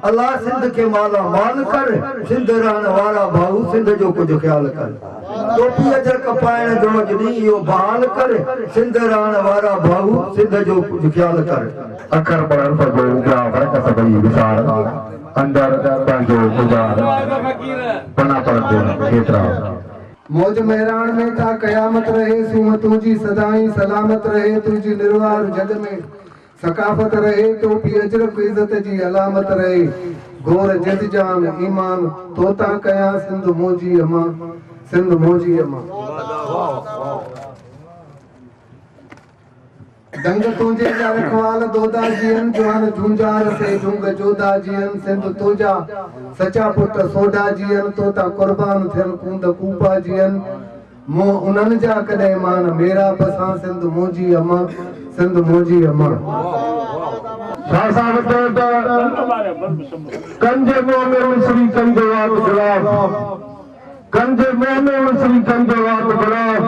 अल्लाह सिंध के माला माल कर, सिंध रहण वारा भाऊ सिंध जो कुछ ख्याल कर। टोपी अजर कपाइण जो जॾी इहो बहाल कर, सिंध रहण वारा भाऊ सिंध जो कुछ ख्याल कर। अखर पढ़ण सभु जा फर्क सभई विचार अंदर पंहिंजो गुज़ार पना पढ़ंदे केतिरा मौज मेहरान में था कयामत रहे, सूह तुझी सदाई सलामत रहे, तुझी निर्वार जग में सकाफत रहे, टोपी अजरक इज्जत जी अलामत रहे, गोर जद जान ईमान तोता कया सिंध मोजी अमा, सिंध मोजी अमा। दंग तुझे जा रखवाल दोदा जियन, जोहन झुंझार से झुंग जोदा जियन, सिंध तुझा सचा पुट सोडा जियन, तोता कुर्बान थियन कूंद कूपा जियन, मोह उन्हनि जा कॾहिं मान मेरा बसां, सिंध मोजी अमा, सिंध मोजी अमा। कंजे मुंह में उनसरी कंजे वात गुलाब, कंजे मुंह में उनसरी कंजे वात गुलाब,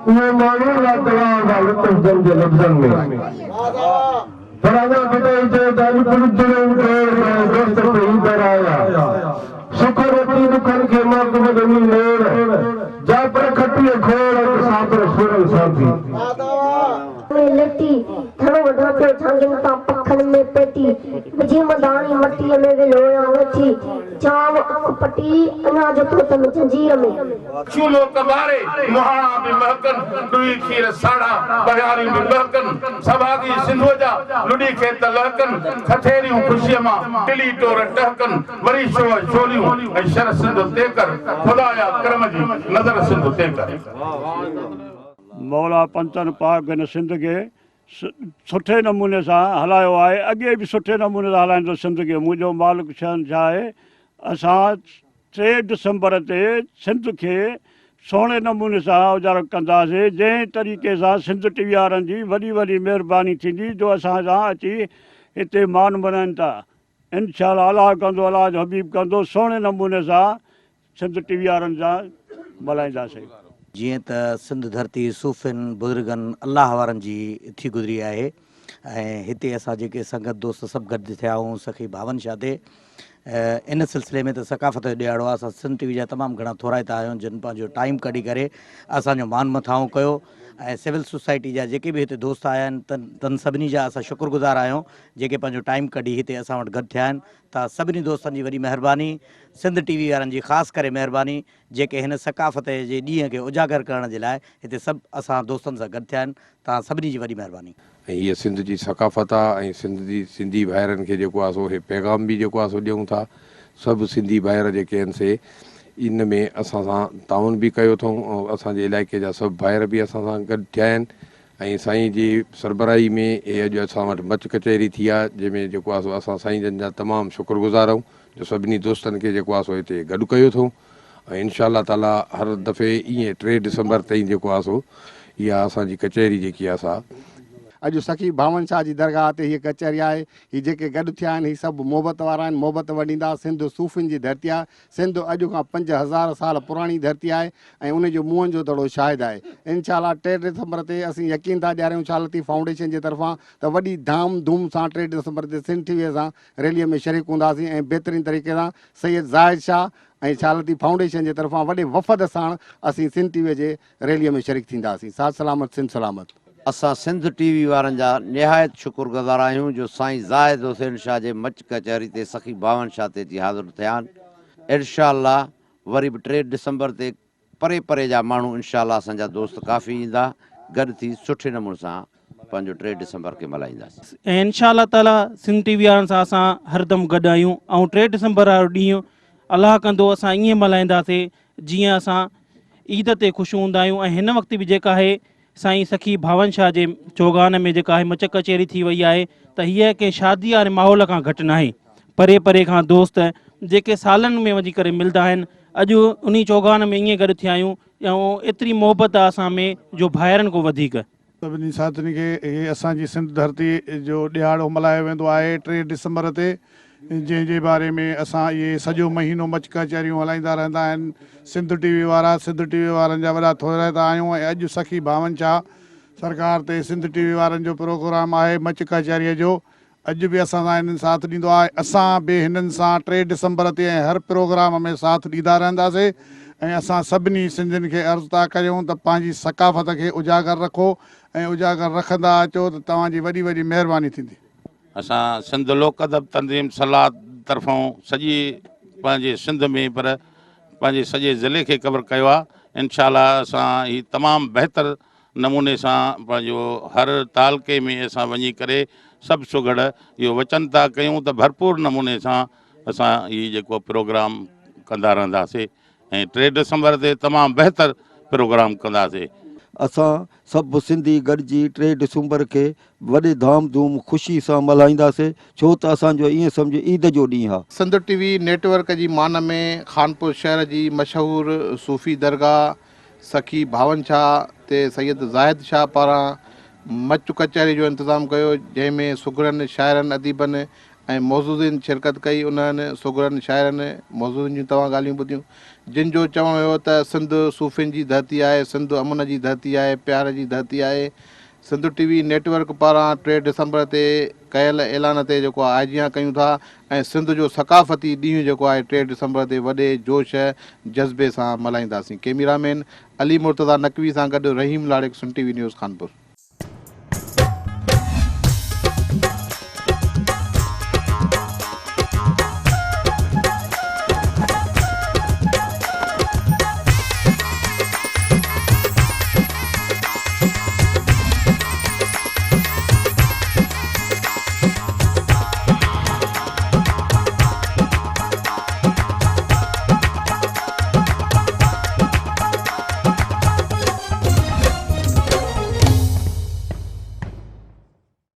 उहे माण्हू ला दवा लुत्फ जंहिंजे लफ़्ज़नि में पर अञा ॿुधाई चए त अॼु पुलिस दोस्त ते ई डराया शुक्र अची दुखनि खे माक़ूब ॾिनी नेड़ जा पर खटीअ खोड़ साबर सुरल साथी लटी थणो वधाते छांगन पा पखन में पेटी विझी मदानी मट्टीअ में विलोया वेठी चाव अख पटी अनाज तो तम जंजीर में चूलो कबारे मुहाणा में महकन दुई खीर साड़ा बयारी में महकन सभागी सिंधोजा लुडी खे तलहकन खथेरियूं खुशीअ मां टिली टोर टहकन वरी शो छोलियूं ऐं शर सिंध ते कर खुदाया करम जी नज़र सिंध ते कर। मौला पंचन पाक इन सिंध के सुठे नमूने सां हलायो आहे, अॻे बि सुठे नमूने सां हलाईंदो सिंध खे। मुंहिंजो मालिक शहंशाह आहे, असां 3 डिसंबर ते सिंध खे सोणे नमूने सां उजागर कंदासीं, जंहिं तरीक़े सां सिंध टीवी वारनि जी वॾी वॾी महिरबानी थींदी जो असां सां अची हिते मान मल्हाइनि था। इंशाअल्लाह अलाह कंदो, अलाह जो हबीब कंदो, सोणे नमूने सां सिंध टीवी वारनि सां मल्हाईंदासीं। जीअं त सिंध धरती सूफ़िन बुज़ुर्गनि अलाह वारनि जी थी गुज़री आहे ऐं हिते असां जेके संगत दोस्त सभु गॾु थिया आहियूं सखी भावन शाह ते इन सिलसिले में त सकाफ़त जो ॾियारो आहे। असां सिंध टीवी जा तमामु घणा थोराइता आहियूं जिन पंहिंजो टाइम कढी करे असांजो मान मथाऊं कयो ऐं सिविल सोसाइटी जा जेके बि हिते दोस्त आया आहिनि तन सभिनी जा असां शुक्रगुज़ार आहियूं जेके पंहिंजो टाइम कढी हिते असां वटि गॾु थिया आहिनि। त सभिनी दोस्तनि जी वॾी महिरबानी, सिंध टीवी वारनि जी ख़ासि करे महिरबानी जेके हिन सकाफ़त जे ॾींहं खे उजागर करण जे लाइ हिते सभु असां दोस्तनि सां गॾु थिया आहिनि। तव्हां सभिनी जी वॾी महिरबानी। ऐं हीअ सिंध जी सकाफ़त आहे ऐं सिंधी भाइरनि खे जेको आहे सो पैगाम बि जेको आहे सो ॾियूं था। सभु सिंधी भाइर जेके आहिनि से इन में असां सां ताउन बि कयो अथऊं ऐं असांजे इलाइक़े जा सभु भाइर बि असां सां गॾु थिया आहिनि ऐं साईं जी सरबराही में हे अॼु असां वटि मच कचहरी थी आहे जंहिंमें जेको आहे सो असां साईं जन जा तमामु शुक्रगुज़ार आहियूं जो सभिनी दोस्तनि खे जेको आहे सो हिते गॾु कयो अथऊं ऐं इनशा ताला हर दफ़े ईअं 3 डिसंबर ताईं जेको आहे सो इहा असांजी कचहरी जेकी आहे असां अॼु सखी भावन शाह जी दरगाह ते हीअ कचहरी आहे। हीअ जेके गॾु थिया आहिनि हीअ सभु मोहबत वारा आहिनि, मोहबत वॾींदा। सिंध सूफ़िन जी धरती आहे, सिंध अॼु खां 5000 साल पुराणी धरती आहे ऐं उनजो मुंहं जो दड़ो शाहिदु आहे। इनशाला 3 डिसंबर ते असीं यकीन था ॾियारियूं शालती फाउंडेशन जे तरफ़ां त वॾी धाम धूम सां 3 डिसंबर ते सिंध टीवीअ सां रैलीअ में शरीक हूंदासीं ऐं बहितरीन तरीक़े सां सैयद ज़ाहिद शाह ऐं शालती फाउंडेशन जे तरफ़ां वॾे वफ़द सां असीं सिंध टीवीअ जे रैलीअ में शरीक थींदासीं। साथ सलामत, सिंध सलामत। असां सिंध टीवी वारनि जा निहायत शुक्रगुज़ार आहियूं जो साईं ज़ाहिद हुसैन शाह जे मच कचहरी ते सखी भावन शाह ते अची हाज़िर थिया आहिनि। इनशाअल्लाह वरी बि 3 डिसंबर ते परे परे जा माण्हू इनशाअल्लाह असांजा दोस्त काफ़ी ईंदा, गॾु थी सुठे नमूने सां पंहिंजो 3 डिसंबर खे मल्हाईंदासीं ऐं इनशाअल्लाह ताला सिंध टीवी वारनि सां असां हरदम गॾु आहियूं ऐं 3 डिसंबर वारो ॾींहुं अलाह कंदो असां ईअं मल्हाईंदासीं जीअं असां ईद ते ख़ुशि हूंदा आहियूं। ऐं हिन वक़्तु बि जेका आहे साईं सखी भावन शाह जे चौगान में जेका आहे मच कचहरी थी वई आहे त हीअ कंहिं शादी वारे माहौल खां घटि नाहे। परे परे खां दोस्त जेके सालनि में वञी करे मिलंदा आहिनि अॼु उन चौगान में ईअं गॾु थिया आहियूं ऐं एतिरी मोहबत आहे असां में जो भाइरनि खां वधीक। सभिनी साथियुनि खे इहे असांजी सिंध धरती जो ॾियारो मल्हायो वेंदो आहे 3 डिसंबर ते, जंहिंजे बारे में असां इहे सॼो महीनो मच कचहरियूं हलाईंदा रहंदा आहिनि। सिंध टीवी वारा सिंध टीवी वारनि जा वॾा थोराइता आहियूं ऐं अॼु सखी भावन शाह सरकार ते सिंध टीवी वारनि जो प्रोग्राम आहे मच कचहरीअ जो अॼु बि असां सां हिननि साथ ॾींदो आहे। असां बि हिननि सां 3 डिसंबर ते ऐं हर प्रोग्राम में साथ ॾींदा रहंदासीं ऐं असां सभिनी सिंधियुनि खे अर्ज़ु था कयूं त पंहिंजी सकाफ़त खे उजागर रखो ऐं उजागर रखंदा अचो त तव्हांजी वॾी वॾी महिरबानी थींदी। असां सिंध लोक अदब तंज़ीम सलाह तरफ़ां सॼी पंहिंजे सिंध में पर पंहिंजे सॼे ज़िले खे कवर कयो आहे। इंशाअल्लाह असां ही तमामु बहितर नमूने सां पंहिंजो हर तालके में असां वञी करे सभु सुगड़ इहो वचन था कयूं त भरपूर नमूने सां असां हीउ जेको प्रोग्राम कंदा रहंदासीं ऐं 3 डिसंबर ते तमामु बहितर प्रोग्राम कंदासीं। असां सभु सिंधी गॾिजी 3 डिसंबर खे वॾे धाम धूम ख़ुशी सां मल्हाईंदासीं छो त असांजो ईअं सम्झो ईद जो ॾींहुं आहे। सिंध टीवी नेटवर्क जी मान में खानपुर शहर जी मशहूरु सूफ़ी दरगाह सखी भावन शाह ते सैयद ज़ाहिद शाह पारां मच कचहरी जो इंतज़ामु कयो जंहिंमें सुगड़नि शाइरनि अदीबनि ऐं मौजूदनि शिरकत कई। उन्हनि सुगड़नि शाइरनि मौजूदनि जूं तव्हां ॻाल्हियूं ॿुधियूं जिन जो चवणु हुयो त सिंध सूफ़ियुनि जी धरती आहे, सिंध अमन जी धरती आहे, प्यार जी धरती आहे। सिंध टीवी नेटवर्क पारां 3 डिसंबर ते कयल ऐलान ते जेको आहे आजियां कयूं था ऐं सिंध जो सकाफ़ती ॾींहुं जेको आहे 3 डिसंबर ते वॾे जोश जज़्बे सां मल्हाईंदासीं। कैमरामैन अली मुर्तज़ा नकवी सां गॾु रहीम लाड़िक, सिंध टीवी न्यूज़ कानपुर।